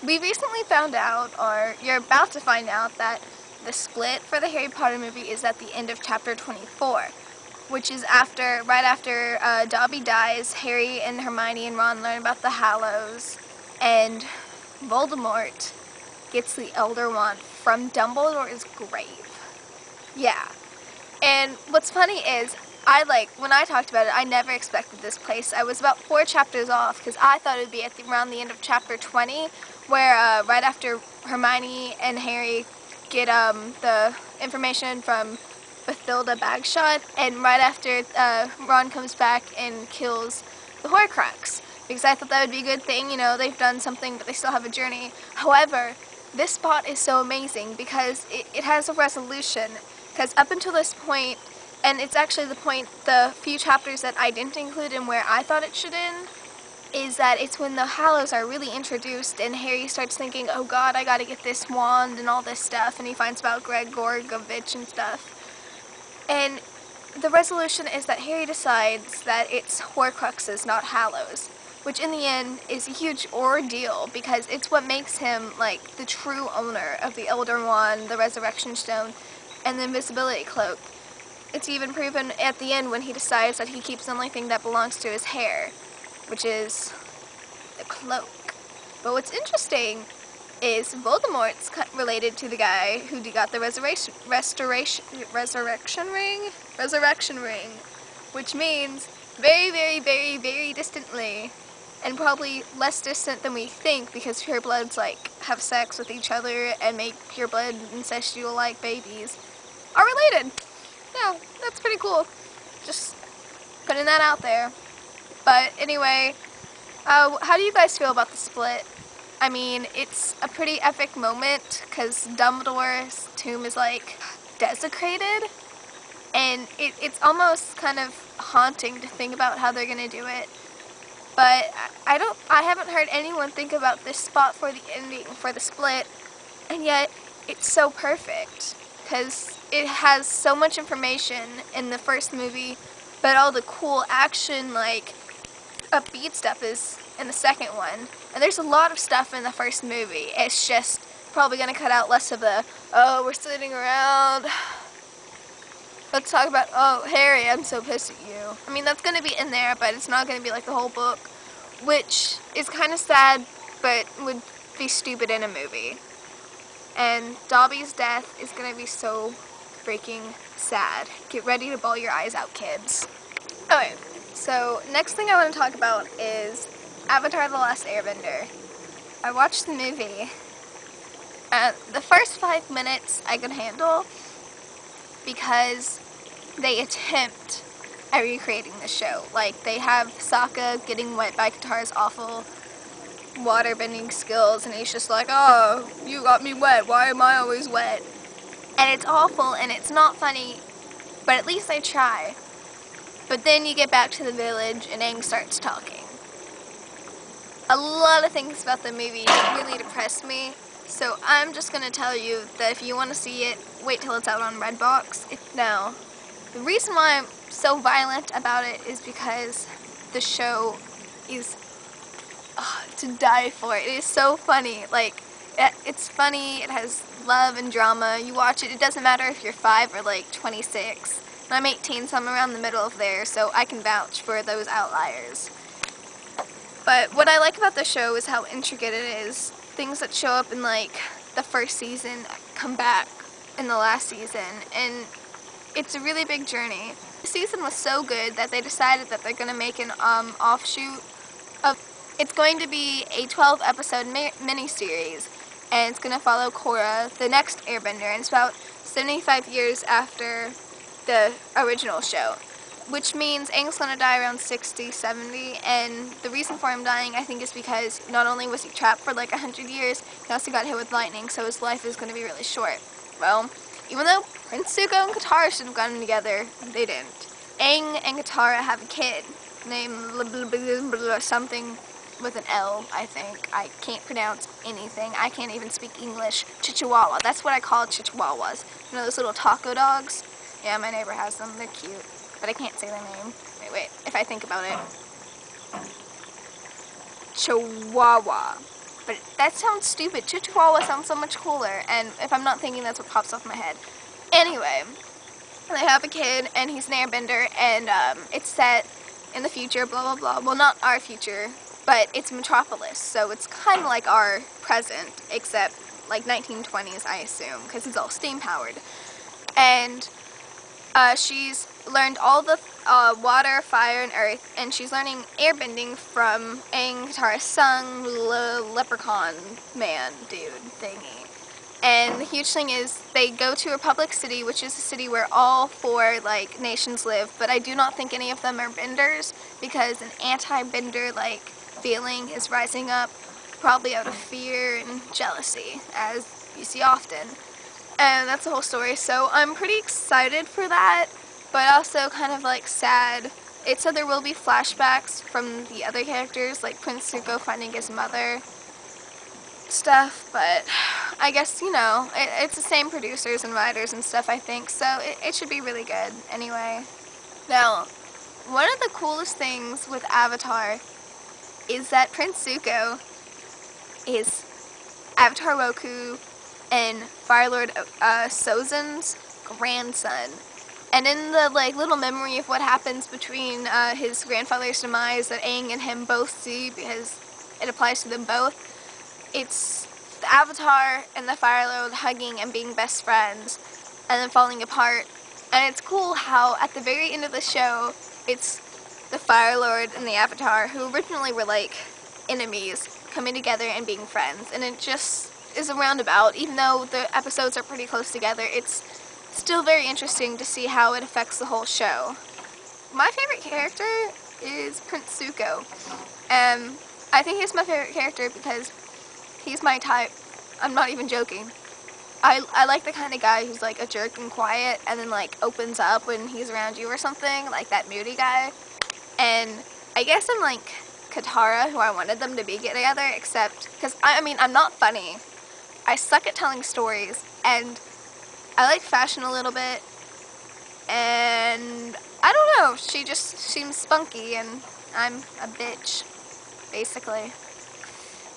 We recently found out, or you're about to find out, that the split for the Harry Potter movie is at the end of chapter 24, which is right after Dobby dies. Harry and Hermione and Ron learn about the Hallows, and Voldemort gets the Elder Wand from Dumbledore's grave. Yeah. And what's funny is, when I talked about it, I never expected this place. I was about 4 chapters off, because I thought it would be around the end of chapter 20, where right after Hermione and Harry get the information from Bathilda Bagshot, and right after Ron comes back and kills the Horcrux. Because I thought that would be a good thing, they've done something, but they still have a journey. However, this spot is so amazing because it has a resolution. Because up until this point, and it's actually the few chapters that I didn't include in where I thought it should end, is that it's when the Hallows are really introduced and Harry starts thinking, oh god, I gotta get this wand and all this stuff, and he finds about Greg Gorgovich and stuff. And the resolution is that Harry decides that it's Horcruxes, not Hallows, which in the end is a huge ordeal because it's what makes him, the true owner of the Elder Wand, the Resurrection Stone, and the Invisibility Cloak. It's even proven at the end when he decides that he keeps the only thing that belongs to his hair, which is the cloak. But what's interesting is Voldemort's related to the guy who got the Resurrection Ring, which means very, very, very, very distantly, and probably less distant than we think because purebloods have sex with each other and make pureblood incestual babies, are related. Yeah, that's pretty cool. Just putting that out there. But anyway, how do you guys feel about the split? I mean, it's a pretty epic moment because Dumbledore's tomb is desecrated, and it's almost kind of haunting to think about how they're gonna do it. But I haven't heard anyone think about this spot for the ending, for the split, and yet it's so perfect because it has so much information in the first movie, but all the cool action, upbeat stuff is in the second one. And there's a lot of stuff in the first movie. It's just probably going to cut out less of the, oh, we're sitting around. Let's talk about, oh, Harry, I'm so pissed at you. I mean, that's going to be in there, but it's not going to be the whole book, which is kind of sad, but would be stupid in a movie. And Dobby's death is going to be so freaking sad. Get ready to bawl your eyes out, kids. Okay, so next thing I want to talk about is Avatar: The Last Airbender. I watched the movie. The first 5 minutes I could handle because they attempt at recreating the show. They have Sokka getting wet by Katara's awful waterbending skills, and he's just like, oh, you got me wet, why am I always wet? And it's awful, and it's not funny, but at least they try. But then you get back to the village, and Aang starts talking. A lot of things about the movie really depressed me, so I'm just going to tell you that if you want to see it, wait till it's out on Redbox. Now, the reason why I'm so violent about it is because the show is to die for. It is so funny. It's funny, it has love and drama. You watch it, it doesn't matter if you're 5 or 26. And I'm 18, so I'm around the middle of there, so I can vouch for those outliers. But what I like about the show is how intricate it is. Things that show up in the first season come back in the last season, and it's a really big journey. The season was so good that they decided that they're going to make an offshoot of. It's going to be a 12-episode miniseries, and it's going to follow Korra, the next Airbender, and it's about 75 years after the original show, which means Aang's going to die around 60, 70, and the reason for him dying, I think, is because not only was he trapped for 100 years, he also got hit with lightning, so his life is going to be really short. Well, even though Prince Zuko and Katara should have gotten together, they didn't. Aang and Katara have a kid named something with an L, I think. I can't pronounce anything. I can't even speak English. Chihuahua. That's what I call Chihuahuas. You know those little taco dogs? Yeah, my neighbor has them. They're cute. But I can't say their name. Wait. If I think about it. Chihuahua. but that sounds stupid. Chihuahua sounds so much cooler, and if I'm not thinking, that's what pops off my head. Anyway, they have a kid, and he's an airbender, and it's set in the future, blah blah blah. Well, not our future, but it's Metropolis, so it's kind of like our present, except like 1920s, I assume, because it's all steam powered. And she's learned all the water, fire, and earth, and she's learning airbending from Aang, Katara's son, leprechaun man dude thingy. And the huge thing is they go to Republic City, which is a city where all 4 like nations live, but I do not think any of them are benders, because an anti-bender like feeling is rising up, probably out of fear and jealousy, as you see often. And that's the whole story, so I'm pretty excited for that, but also kind of like sad. It said there will be flashbacks from the other characters, like Prince Zuko finding his mother, stuff, but I guess, you know, it's the same producers and writers and stuff, I think, so it should be really good anyway. Now, one of the coolest things with Avatar is that Prince Zuko is Avatar Roku and Fire Lord Sozin's grandson. And in the like little memory of what happens between his grandfather's demise that Aang and him both see, because it applies to them both, it's the Avatar and the Fire Lord hugging and being best friends, and then falling apart. And it's cool how at the very end of the show, it's the Fire Lord and the Avatar, who originally were like enemies, coming together and being friends. And it just is a roundabout. Even though the episodes are pretty close together, it's still very interesting to see how it affects the whole show. My favorite character is Prince Zuko. I think he's my favorite character because he's my type. I'm not even joking. I like the kind of guy who's like a jerk and quiet and then like opens up when he's around you or something, like that moody guy. And I guess I'm like Katara, who I wanted them to be together, except because I mean, I'm not funny. I suck at telling stories, and I like fashion a little bit, and I don't know, she just seems spunky, and I'm a bitch, basically.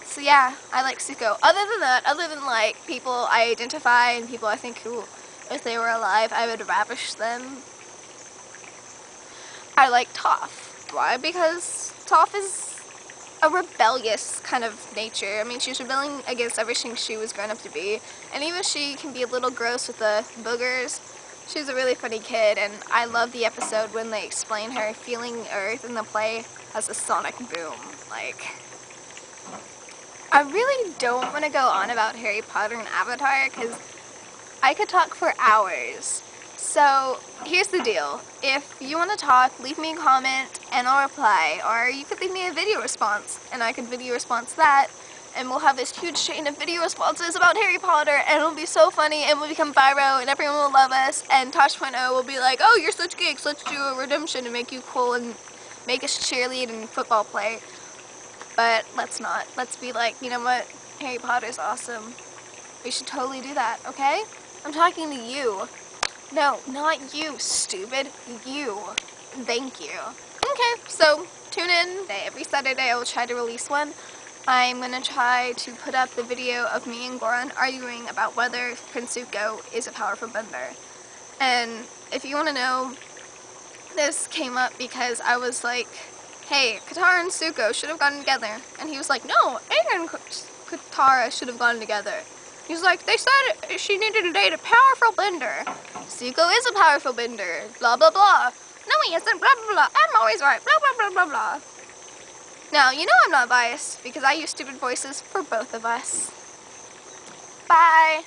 So yeah, I like Zuko. Other than that, other than like people I identify and people I think who, if they were alive, I would ravish them, I like Toph. Why? Because Toph is a rebellious kind of nature. I mean, she's rebelling against everything she was grown up to be, and even she can be a little gross with the boogers. She's a really funny kid, and I love the episode when they explain her feeling Earth in the play as a sonic boom. Like, I really don't want to go on about Harry Potter and Avatar, because I could talk for hours. So, here's the deal. If you want to talk, leave me a comment and I'll reply. Or you could leave me a video response and I could video response that. And we'll have this huge chain of video responses about Harry Potter, and it'll be so funny, and we'll become viral and everyone will love us. And Tosh.0 will be like, oh, you're such geeks, let's do a redemption and make you cool and make us cheerlead and football play. But let's not. Let's be like, you know what? Harry Potter's awesome. We should totally do that, okay? I'm talking to you. No, not you, stupid. You. Thank you. Okay, so tune in. Every Saturday I will try to release one. I'm going to try to put up the video of me and Goran arguing about whether Prince Zuko is a powerful bender. And if you want to know, this came up because I was like, hey, Katara and Zuko should have gotten together. And he was like, no, Aang and Katara should have gotten together. He's like, they said she needed to date a powerful bender. Zuko is a powerful bender. Blah, blah, blah. No, he isn't. Blah, blah, blah. I'm always right. Blah, blah, blah, blah, blah. Now, you know I'm not biased because I use stupid voices for both of us. Bye.